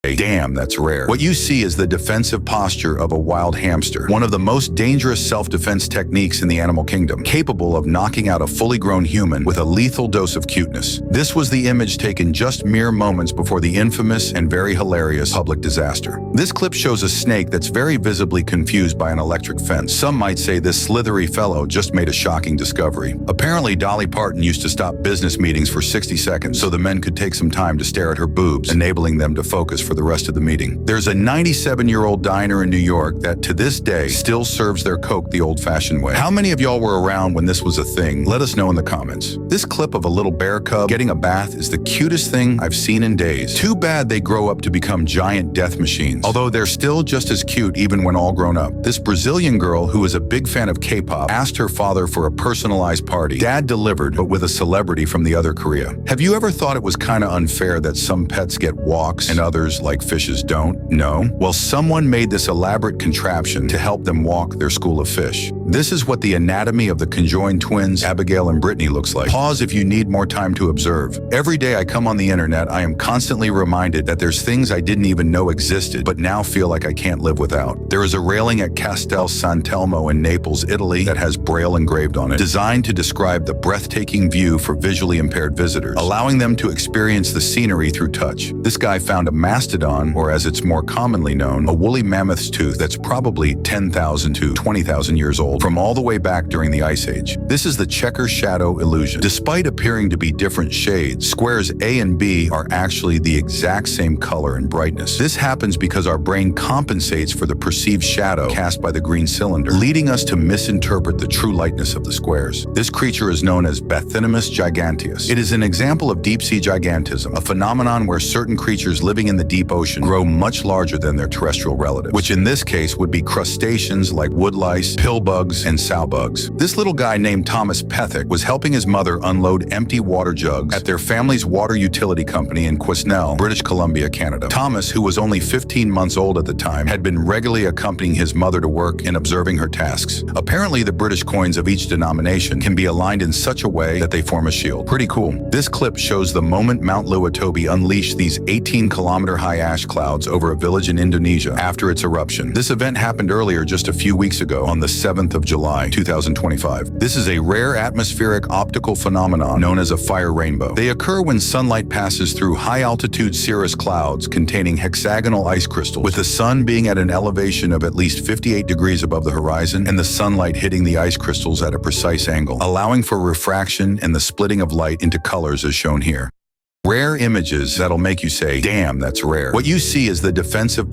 Damn, that's rare. What you see is the defensive posture of a wild hamster, one of the most dangerous self-defense techniques in the animal kingdom, capable of knocking out a fully grown human with a lethal dose of cuteness. This was the image taken just mere moments before the infamous and very hilarious public disaster. This clip shows a snake that's very visibly confused by an electric fence. Some might say this slithery fellow just made a shocking discovery. Apparently, Dolly Parton used to stop business meetings for 60 seconds so the men could take some time to stare at her boobs, enabling them to focus for the rest of the meeting. There's a 97-year-old diner in New York that to this day still serves their Coke the old-fashioned way. How many of y'all were around when this was a thing? Let us know in the comments. This clip of a little bear cub getting a bath is the cutest thing I've seen in days. Too bad they grow up to become giant death machines, although they're still just as cute even when all grown up. This Brazilian girl, who is a big fan of K-pop, asked her father for a personalized party. Dad delivered, but with a celebrity from the other Korea. Have you ever thought it was kind of unfair that some pets get walks and others, like fishes, don't? No? Well, someone made this elaborate contraption to help them walk their school of fish. This is what the anatomy of the conjoined twins, Abigail and Brittany, looks like. Pause if you need more time to observe. Every day I come on the internet, I am constantly reminded that there's things I didn't even know existed, but now feel like I can't live without. There is a railing at Castel San Telmo in Naples, Italy, that has Braille engraved on it, designed to describe the breathtaking view for visually impaired visitors, allowing them to experience the scenery through touch. This guy found a mastodon, or as it's more commonly known, a woolly mammoth's tooth that's probably 10,000 to 20,000 years old, from all the way back during the Ice Age. This is the checker shadow illusion. Despite appearing to be different shades, squares A and B are actually the exact same color and brightness. This happens because our brain compensates for the perceived shadow cast by the green cylinder, leading us to misinterpret the true lightness of the squares. This creature is known as Bathynomus giganteus. It is an example of deep-sea gigantism, a phenomenon where certain creatures living in the deep ocean grow much larger than their terrestrial relatives, which in this case would be crustaceans like woodlice, pillbugs, and sowbugs. This little guy named Thomas Pethick was helping his mother unload empty water jugs at their family's water utility company in Quesnel, British Columbia, Canada. Thomas, who was only 15 months old at the time, had been regularly accompanying his mother to work and observing her tasks. Apparently, the British coins of each denomination can be aligned in such a way that they form a shield. Pretty cool. This clip shows the moment Mount Luatobi unleashed these 18-kilometer-high ash clouds over a village in Indonesia after its eruption. This event happened earlier just a few weeks ago on the 7th of July, 2025. This is a rare atmospheric optical phenomenon known as a fire rainbow. They occur when sunlight passes through high-altitude cirrus clouds containing hexagonal ice crystals, with the sun being at an elevation of at least 58 degrees above the horizon and the sunlight hitting the ice crystals at a precise angle, allowing for refraction and the splitting of light into colors as shown here. Rare images that'll make you say, damn, that's rare. What you see is the defensive